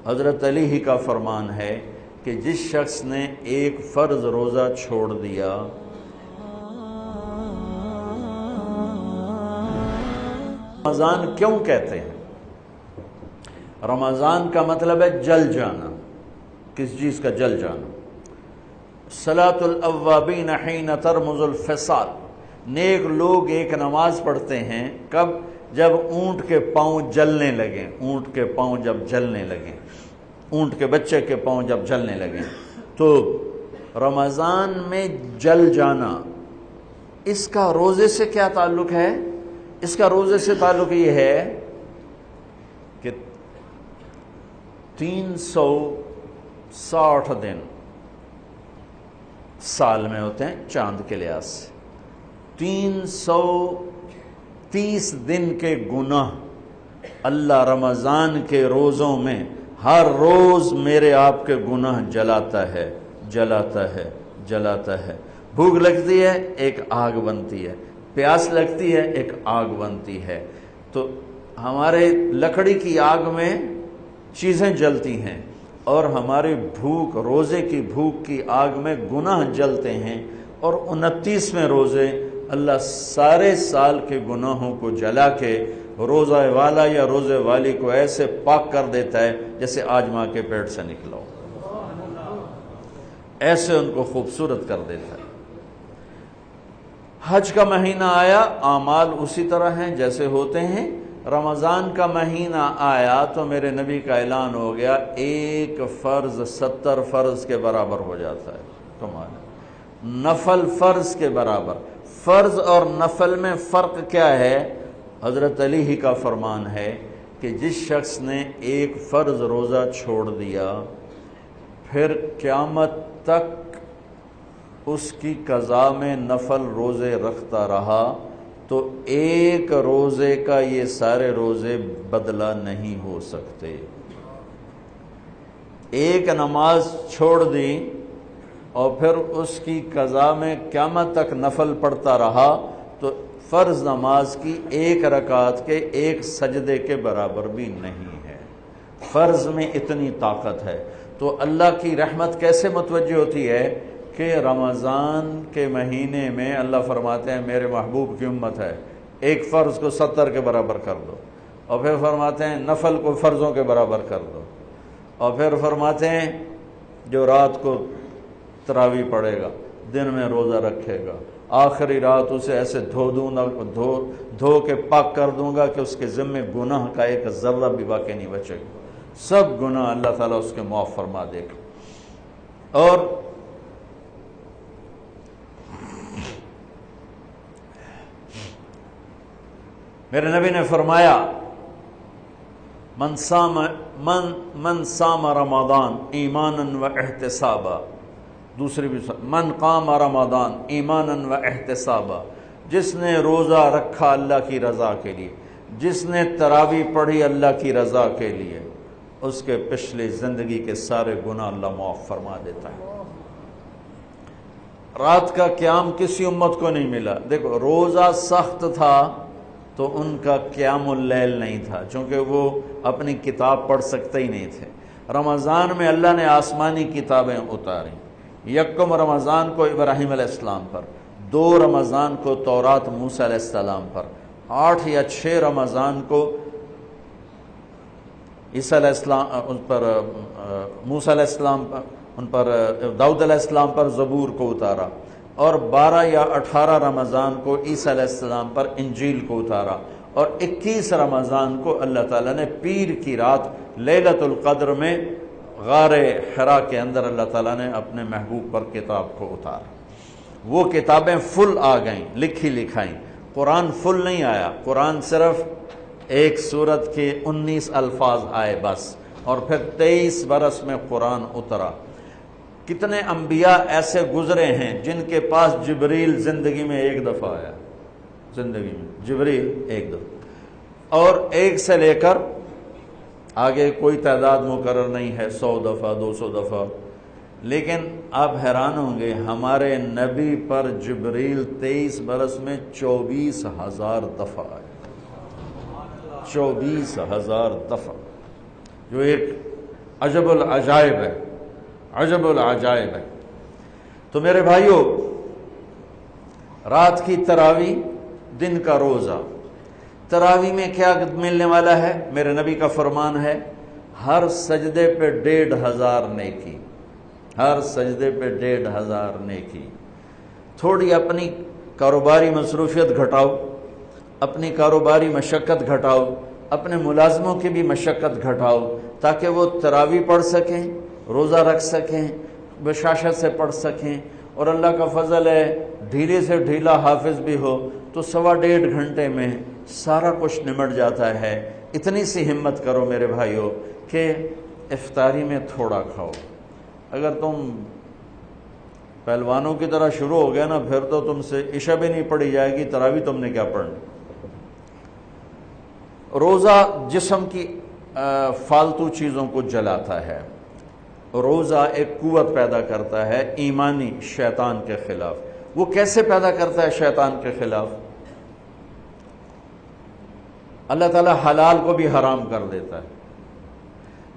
حضرت علی ہی کا فرمان ہے کہ جس شخص نے ایک فرض روزہ چھوڑ دیا، رمضان کیوں کہتے ہیں؟ رمضان کا مطلب ہے جل جانا۔ کس چیز کا جل جانا؟ صلاۃ الاوابین حین ترمز الفصال، نیک لوگ ایک نماز پڑھتے ہیں کب؟ جب اونٹ کے پاؤں جلنے لگیں، اونٹ کے پاؤں جب جلنے لگیں، اونٹ کے بچے کے پاؤں جب جلنے لگیں۔ تو رمضان میں جل جانا، اس کا روزے سے کیا تعلق ہے؟ اس کا روزے سے تعلق یہ ہے کہ 360 دن سال میں ہوتے ہیں چاند کے لحاظ سے، 330 دن کے گناہ اللہ رمضان کے روزوں میں ہر روز میرے آپ کے گناہ جلاتا ہے، جلاتا ہے، جلاتا ہے۔ بھوک لگتی ہے، ایک آگ بنتی ہے، پیاس لگتی ہے، ایک آگ بنتی ہے۔ تو ہمارے لکڑی کی آگ میں چیزیں جلتی ہیں، اور ہماری بھوک، روزے کی بھوک کی آگ میں گناہ جلتے ہیں، اور 29ویں روزے اللہ سارے سال کے گناہوں کو جلا کے روزہ والا یا روزے والی کو ایسے پاک کر دیتا ہے جیسے آج ماں کے پیٹ سے نکلا ہو، ایسے ان کو خوبصورت کر دیتا ہے۔ حج کا مہینہ آیا، اعمال اسی طرح ہیں جیسے ہوتے ہیں۔ رمضان کا مہینہ آیا تو میرے نبی کا اعلان ہو گیا، ایک فرض 70 فرض کے برابر ہو جاتا ہے تمہارا، نفل فرض کے برابر۔ فرض اور نفل میں فرق کیا ہے؟ حضرت علی ہی کا فرمان ہے کہ جس شخص نے ایک فرض روزہ چھوڑ دیا، پھر قیامت تک اس کی قضا میں نفل روزے رکھتا رہا، تو ایک روزے کا یہ سارے روزے بدلہ نہیں ہو سکتے۔ ایک نماز چھوڑ دی اور پھر اس کی قضا میں قیامت تک نفل پڑھتا رہا، تو فرض نماز کی ایک رکعت کے ایک سجدے کے برابر بھی نہیں ہے۔ فرض میں اتنی طاقت ہے۔ تو اللہ کی رحمت کیسے متوجہ ہوتی ہے کہ رمضان کے مہینے میں اللہ فرماتے ہیں میرے محبوب کی امت ہے، ایک فرض کو 70 کے برابر کر دو، اور پھر فرماتے ہیں نفل کو فرضوں کے برابر کر دو، اور پھر فرماتے ہیں جو رات کو تراویح پڑھے گا، دن میں روزہ رکھے گا، آخری رات اسے ایسے دھو کے پاک کر دوں گا کہ اس کے ذمے گناہ کا ایک ذرہ بھی باقی نہیں بچے گا، سب گناہ اللہ تعالیٰ اس کے معاف فرما دے گا۔ اور میرے نبی نے فرمایا من صام رمضان ایمانا و احتسابا، دوسری بھی من قام رمضان ایمانا و احتسابا، جس نے روزہ رکھا اللہ کی رضا کے لیے، جس نے تراویح پڑھی اللہ کی رضا کے لیے، اس کے پچھلی زندگی کے سارے گناہ اللہ معاف فرما دیتا ہے۔ رات کا قیام کسی امت کو نہیں ملا۔ دیکھو روزہ سخت تھا تو ان کا قیام اللیل نہیں تھا، چونکہ وہ اپنی کتاب پڑھ سکتے ہی نہیں تھے۔ رمضان میں اللہ نے آسمانی کتابیں اتاری، یکم رمضان کو ابراہیم علیہ السلام پر، 2 رمضان کو تورات موسیٰ علیہ السلام پر، 8 یا 6 رمضان کو عیسیٰ علیہ السلام ان پر، موسیٰ علیہ السلام پر، ان پر داؤد علیہ السلام پر زبور کو اتارا، اور 12 یا 18 رمضان کو عیسیٰ علیہ السلام پر انجیل کو اتارا، اور 21 رمضان کو اللہ تعالیٰ نے پیر کی رات لیلۃ القدر میں غار حرا کے اندر اللہ تعالیٰ نے اپنے محبوب پر کتاب کو اتارا۔ وہ کتابیں فل آ گئیں، لکھی لکھائیں۔ قرآن فل نہیں آیا، قرآن صرف ایک سورت کے 19 الفاظ آئے بس، اور پھر 23 برس میں قرآن اترا۔ کتنے انبیاء ایسے گزرے ہیں جن کے پاس جبریل زندگی میں ایک دفعہ آیا، زندگی میں جبریل ایک دفعہ، اور ایک سے لے کر آگے کوئی تعداد مقرر نہیں ہے، 100 دفعہ 200 دفعہ، لیکن آپ حیران ہوں گے ہمارے نبی پر جبریل 23 برس میں 24,000 دفعہ آئے، 24,000 دفعہ، جو ایک عجب العجائب ہے، عجب العجائب ہے۔ تو میرے بھائیوں، رات کی تراویح، دن کا روزہ، تراویح میں کیا ملنے والا ہے؟ میرے نبی کا فرمان ہے ہر سجدے پہ 1500 نیکی، ہر سجدے پہ 1500 نیکی۔ تھوڑی اپنی کاروباری مصروفیت گھٹاؤ، اپنی کاروباری مشقت گھٹاؤ، اپنے ملازموں کی بھی مشقت گھٹاؤ، تاکہ وہ تراویح پڑھ سکیں، روزہ رکھ سکیں، بشاشت سے پڑھ سکیں، اور اللہ کا فضل ہے ڈھیلے سے ڈھیلا حافظ بھی ہو تو 1.5 گھنٹے میں سارا کچھ نمٹ جاتا ہے۔ اتنی سی ہمت کرو میرے بھائیوں کہ افطاری میں تھوڑا کھاؤ۔ اگر تم پہلوانوں کی طرح شروع ہو گیا نا، پھر تو تم سے عشاء بھی نہیں پڑھی جائے گی، تراویح تم نے کیا پڑھنی۔ روزہ جسم کی فالتو چیزوں کو جلاتا ہے، روزہ ایک قوت پیدا کرتا ہے ایمانی شیطان کے خلاف۔ وہ کیسے پیدا کرتا ہے شیطان کے خلاف؟ اللہ تعالیٰ حلال کو بھی حرام کر دیتا ہے۔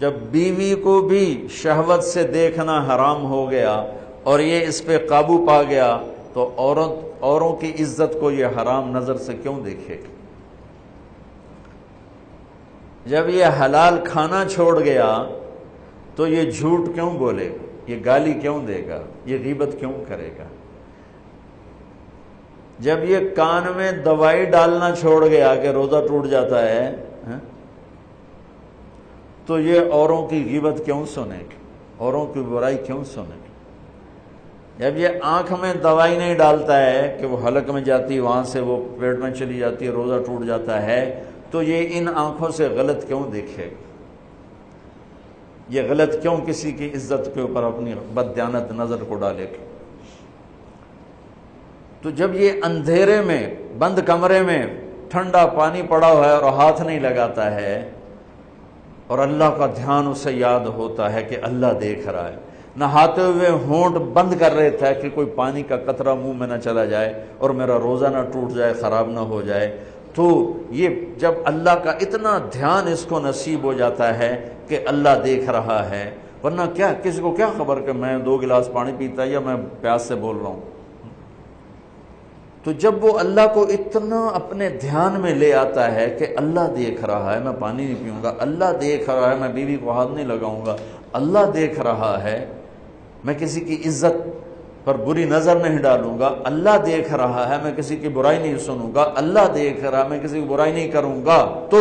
جب بیوی کو بھی شہوت سے دیکھنا حرام ہو گیا اور یہ اس پہ قابو پا گیا تو اوروں کی عزت کو یہ حرام نظر سے کیوں دیکھے گا؟ جب یہ حلال کھانا چھوڑ گیا تو یہ جھوٹ کیوں بولے گا، یہ گالی کیوں دے گا، یہ غیبت کیوں کرے گا؟ جب یہ کان میں دوائی ڈالنا چھوڑ گیا کہ روزہ ٹوٹ جاتا ہے تو یہ اوروں کی غیبت کیوں سنے گا، اوروں کی برائی کیوں سنے گا؟ جب یہ آنکھ میں دوائی نہیں ڈالتا ہے کہ وہ حلق میں جاتی، وہاں سے وہ پیٹ میں چلی جاتی ہے، روزہ ٹوٹ جاتا ہے، تو یہ ان آنکھوں سے غلط کیوں دیکھے گا؟ یہ غلط کیوں کسی کی عزت کے اوپر اپنی بددیانت نظر کو ڈالے گا؟ تو جب یہ اندھیرے میں بند کمرے میں ٹھنڈا پانی پڑا ہوا ہے اور ہاتھ نہیں لگاتا ہے اور اللہ کا دھیان اسے یاد ہوتا ہے کہ اللہ دیکھ رہا ہے، نہاتے ہوئے ہونٹ بند کر رہتا ہے کہ کوئی پانی کا قطرہ منہ میں نہ چلا جائے اور میرا روزہ نہ ٹوٹ جائے، خراب نہ ہو جائے، تو یہ جب اللہ کا اتنا دھیان اس کو نصیب ہو جاتا ہے کہ اللہ دیکھ رہا ہے، ورنہ کیا کسی کو کیا خبر کہ میں 2 گلاس پانی پیتا یا میں پیاس سے بول رہا ہوں۔ تو جب وہ اللہ کو اتنا اپنے دھیان میں لے آتا ہے کہ اللہ دیکھ رہا ہے، میں پانی نہیں پیوں گا، اللہ دیکھ رہا ہے، میں بیوی کو ہاتھ نہیں لگاؤں گا، اللہ دیکھ رہا ہے، میں کسی کی عزت پر بری نظر نہیں ڈالوں گا، اللہ دیکھ رہا ہے، میں کسی کی برائی نہیں سنوں گا، اللہ دیکھ رہا ہے، میں کسی کی برائی نہیں کروں گا، تو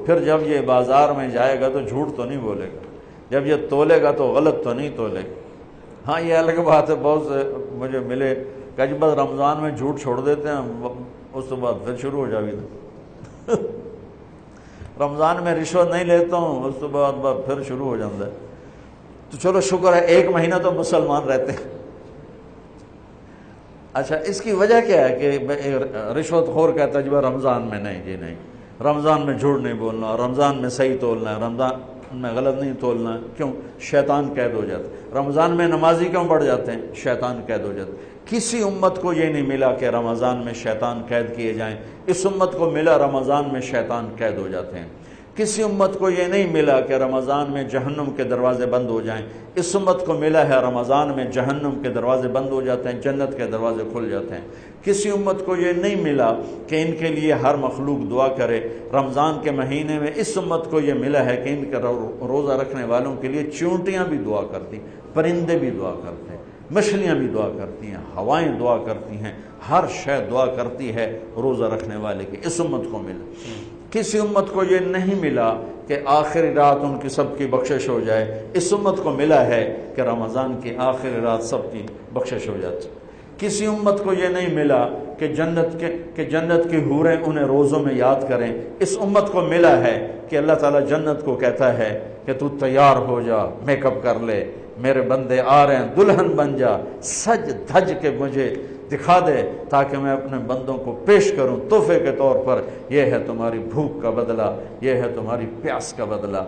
پھر جب یہ بازار میں جائے گا تو جھوٹ تو نہیں بولے گا، جب یہ تولے گا تو غلط تو نہیں تولے گا۔ ہاں یہ الگ بات ہے، بہت سے مجھے ملے کہ جب بس رمضان میں جھوٹ چھوڑ دیتے ہیں، اس کے بعد پھر شروع ہو جائے گا۔ رمضان میں رشوت نہیں لیتا ہوں، اس کے بعد پھر شروع ہو جاتا ہے۔ تو چلو شکر ہے 1 مہینہ تو مسلمان رہتے ہیں۔ اچھا اس کی وجہ کیا ہے کہ رشوت خور کہتا ہے جی رمضان میں نہیں، جی نہیں، رمضان میں جھوٹ نہیں بولنا، رمضان میں صحیح تولنا ہے، رمضان میں غلط نہیں تولنا ہے۔ کیوں؟ شیطان قید ہو جاتا ہے۔ رمضان میں نمازی کیوں بڑھ جاتے ہیں؟ شیطان قید ہو جاتا ہے۔ کسی امت کو یہ نہیں ملا کہ رمضان میں شیطان قید کیے جائیں، اس امت کو ملا رمضان میں شیطان قید ہو جاتے ہیں۔ کسی امت کو یہ نہیں ملا کہ رمضان میں جہنم کے دروازے بند ہو جائیں، اس امت کو ملا ہے رمضان میں جہنم کے دروازے بند ہو جاتے ہیں، جنت کے دروازے کھل جاتے ہیں۔ کسی امت کو یہ نہیں ملا کہ ان کے لیے ہر مخلوق دعا کرے، رمضان کے مہینے میں اس امت کو یہ ملا ہے کہ ان کے روزہ رکھنے والوں کے لیے چونٹیاں بھی دعا کرتی، پرندے بھی دعا کرتے ہیں، مچھلیاں بھی دعا کرتی ہیں، ہوائیں دعا کرتی ہیں، ہر شے دعا کرتی ہے روزہ رکھنے والے کی۔ اس امت کو ملا۔ کسی امت کو یہ نہیں ملا کہ آخری رات ان کی سب کی بخشش ہو جائے، اس امت کو ملا ہے کہ رمضان کی آخری رات سب کی بخشش ہو جاتی۔ کسی امت کو یہ نہیں ملا کہ جنت کی حوریں انہیں روزوں میں یاد کریں، اس امت کو ملا ہے کہ اللہ تعالیٰ جنت کو کہتا ہے کہ تو تیار ہو جا، میک اپ کر لے، میرے بندے آ رہے ہیں، دلہن بن جا، سج دھج کے مجھے دکھا دے تاکہ میں اپنے بندوں کو پیش کروں تحفے کے طور پر۔ یہ ہے تمہاری بھوک کا بدلہ، یہ ہے تمہاری پیاس کا بدلہ۔